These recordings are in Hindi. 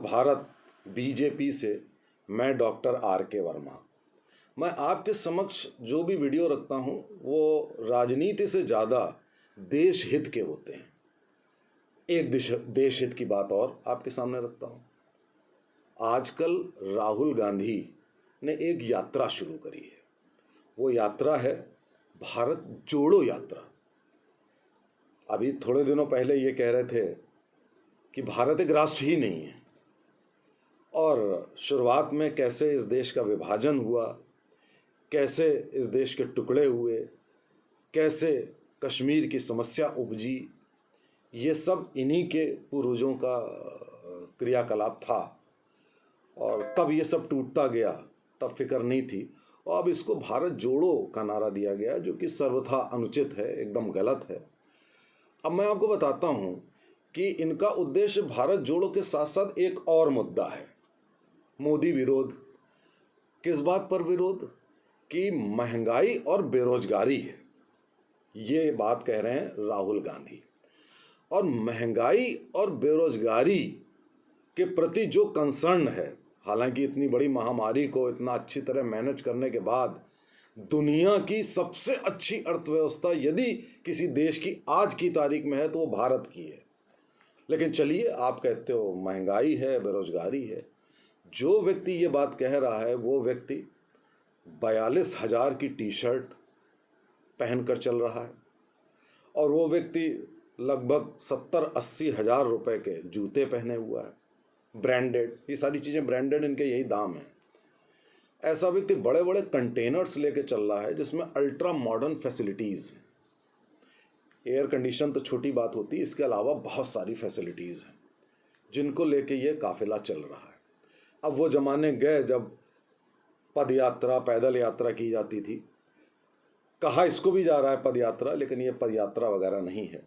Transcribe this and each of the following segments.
भारत बीजेपी से मैं डॉक्टर आर के वर्मा। मैं आपके समक्ष जो भी वीडियो रखता हूं वो राजनीति से ज़्यादा देश हित के होते हैं। एक देश हित की बात और आपके सामने रखता हूं। आजकल राहुल गांधी ने एक यात्रा शुरू करी है। वो यात्रा है भारत जोड़ो यात्रा। अभी थोड़े दिनों पहले ये कह रहे थे कि भारत एक राष्ट्र ही नहीं है, और शुरुआत में कैसे इस देश का विभाजन हुआ, कैसे इस देश के टुकड़े हुए, कैसे कश्मीर की समस्या उपजी, ये सब इन्हीं के पूर्वजों का क्रियाकलाप था। और तब ये सब टूटता गया, तब फिक्र नहीं थी, और अब इसको भारत जोड़ो का नारा दिया गया, जो कि सर्वथा अनुचित है, एकदम गलत है। अब मैं आपको बताता हूँ कि इनका उद्देश्य भारत जोड़ो के साथ साथ एक और मुद्दा है, मोदी विरोध। किस बात पर विरोध? कि महंगाई और बेरोजगारी है, ये बात कह रहे हैं राहुल गांधी। और महंगाई और बेरोजगारी के प्रति जो कंसर्न है, हालांकि इतनी बड़ी महामारी को इतना अच्छी तरह मैनेज करने के बाद दुनिया की सबसे अच्छी अर्थव्यवस्था यदि किसी देश की आज की तारीख में है तो वो भारत की है। लेकिन चलिए, आप कहते हो महंगाई है, बेरोजगारी है। जो व्यक्ति ये बात कह रहा है वो व्यक्ति 42,000 की टी शर्ट पहनकर चल रहा है, और वो व्यक्ति लगभग 70-80 हज़ार रुपए के जूते पहने हुआ है, ब्रांडेड। ये सारी चीज़ें ब्रांडेड, इनके यही दाम हैं। ऐसा व्यक्ति बड़े बड़े कंटेनर्स लेके चल रहा है जिसमें अल्ट्रा मॉडर्न फैसिलिटीज़ हैं। एयर कंडीशन तो छोटी बात होती है, इसके अलावा बहुत सारी फैसिलिटीज़ हैं जिनको लेके ये काफिला चल रहा है। अब वो ज़माने गए जब पद यात्रा, पैदल यात्रा की जाती थी। कहा इसको भी जा रहा है पद यात्रा, लेकिन ये पद यात्रा वगैरह नहीं है।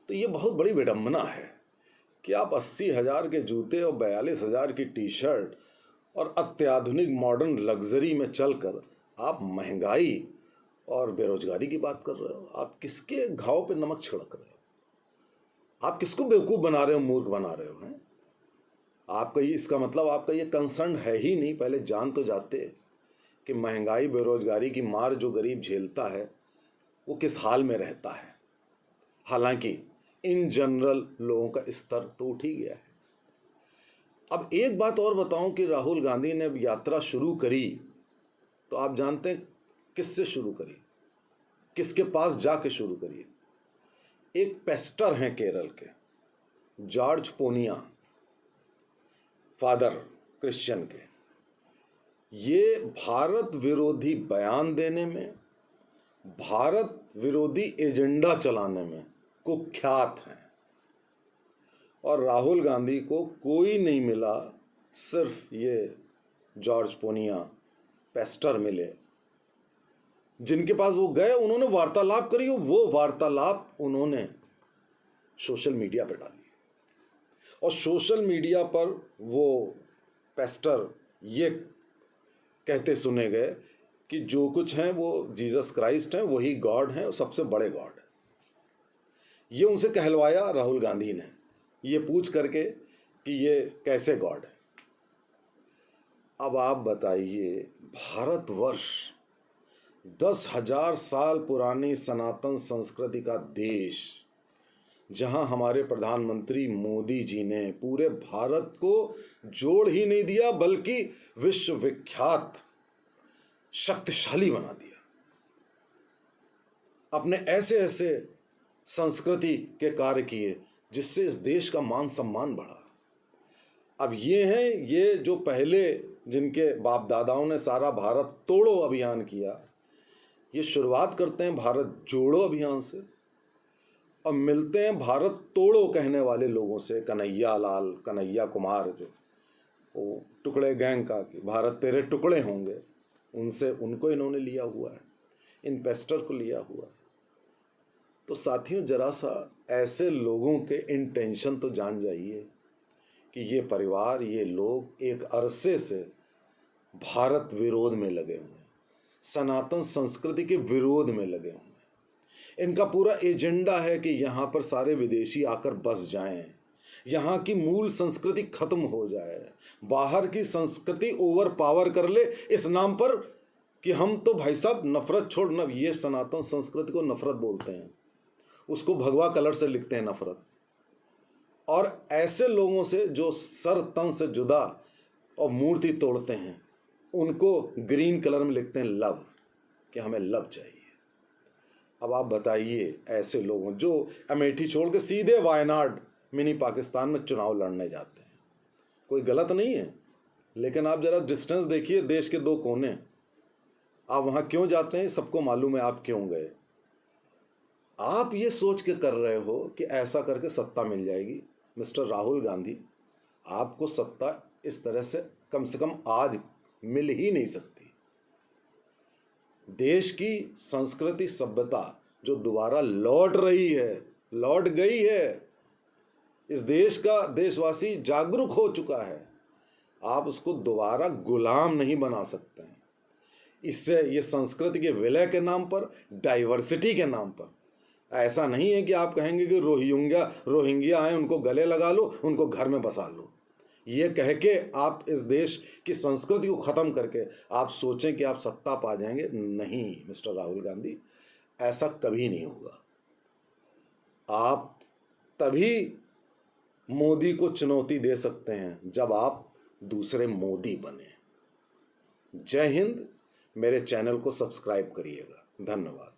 तो ये बहुत बड़ी विडंबना है कि आप 80,000 के जूते और 42,000 की टी शर्ट और अत्याधुनिक मॉडर्न लग्जरी में चलकर आप महंगाई और बेरोजगारी की बात कर रहे हो। आप किसके घाव पे नमक छिड़क रहे हो? आप किसको बेवकूफ़ बना रहे हो, मूर्ख बना रहे हो? हैं आपका ये, इसका मतलब आपका ये कंसर्न है ही नहीं। पहले जान तो जाते कि महंगाई बेरोजगारी की मार जो गरीब झेलता है वो किस हाल में रहता है। हालांकि इन जनरल लोगों का स्तर तो उठ ही गया है। अब एक बात और बताऊं कि राहुल गांधी ने यात्रा शुरू करी तो आप जानते हैं किससे शुरू करी, किसके पास जाके शुरू करी? एक पेस्टर हैं केरल के, जॉर्ज पोनिया, फादर क्रिश्चियन के। ये भारत विरोधी बयान देने में, भारत विरोधी एजेंडा चलाने में कुख्यात हैं। और राहुल गांधी को कोई नहीं मिला, सिर्फ ये जॉर्ज पोनिया पेस्टर मिले, जिनके पास वो गए, उन्होंने वार्तालाप करी। वो वार्तालाप उन्होंने सोशल मीडिया पर डाली, और सोशल मीडिया पर वो पेस्टर ये कहते सुने गए कि जो कुछ हैं वो जीसस क्राइस्ट हैं, वही गॉड हैं, सबसे बड़े गॉड हैं। ये उनसे कहलवाया राहुल गांधी ने, ये पूछ करके कि ये कैसे गॉड है। अब आप बताइए, भारतवर्ष 10,000 साल पुरानी सनातन संस्कृति का देश, जहां हमारे प्रधानमंत्री मोदी जी ने पूरे भारत को जोड़ ही नहीं दिया बल्कि विश्वविख्यात शक्तिशाली बना दिया। अपने ऐसे ऐसे संस्कृति के कार्य किए जिससे इस देश का मान सम्मान बढ़ा। अब ये हैं, ये जो पहले जिनके बाप दादाओं ने सारा भारत तोड़ो अभियान किया, ये शुरुआत करते हैं भारत जोड़ो अभियान से, और मिलते हैं भारत तोड़ो कहने वाले लोगों से, कन्हैया लाल, कन्हैया कुमार, जो वो टुकड़े गैंग का कि भारत तेरे टुकड़े होंगे, उनसे, उनको इन्होंने लिया हुआ है, इन पेस्टर को लिया हुआ है। तो साथियों, जरा सा ऐसे लोगों के इंटेंशन तो जान जाइए कि ये परिवार, ये लोग एक अरसे से भारत विरोध में लगे हुए हैं, सनातन संस्कृति के विरोध में लगे हुए हैं। इनका पूरा एजेंडा है कि यहाँ पर सारे विदेशी आकर बस जाएं, यहाँ की मूल संस्कृति खत्म हो जाए, बाहर की संस्कृति ओवर पावर कर ले इस नाम पर कि हम तो भाई साहब नफरत छोड़ न, ये सनातन संस्कृति को नफरत बोलते हैं, उसको भगवा कलर से लिखते हैं नफरत। और ऐसे लोगों से जो सर तन से जुदा और मूर्ति तोड़ते हैं उनको ग्रीन कलर में लिखते हैं लव, कि हमें लव चाहिए। अब आप बताइए, ऐसे लोगों जो अमेठी छोड़ के सीधे वायनाड मिनी पाकिस्तान में चुनाव लड़ने जाते हैं, कोई गलत नहीं है, लेकिन आप जरा डिस्टेंस देखिए, देश के दो कोने, आप वहां क्यों जाते हैं सबको मालूम है आप क्यों गए। आप ये सोच के कर रहे हो कि ऐसा करके सत्ता मिल जाएगी। मिस्टर राहुल गांधी, आपको सत्ता इस तरह से कम आज मिल ही नहीं सकती। देश की संस्कृति सभ्यता जो दोबारा लौट रही है, लौट गई है, इस देश का देशवासी जागरूक हो चुका है, आप उसको दोबारा गुलाम नहीं बना सकते हैं। इससे ये संस्कृति के विलय के नाम पर, डाइवर्सिटी के नाम पर, ऐसा नहीं है कि आप कहेंगे कि रोहिंग्या आए उनको गले लगा लो, उनको घर में बसा लो। ये कह के आप इस देश की संस्कृति को ख़त्म करके आप सोचें कि आप सत्ता पा जाएंगे, नहीं मिस्टर राहुल गांधी, ऐसा कभी नहीं होगा। आप तभी मोदी को चुनौती दे सकते हैं जब आप दूसरे मोदी बने। जय हिंद। मेरे चैनल को सब्सक्राइब करिएगा। धन्यवाद।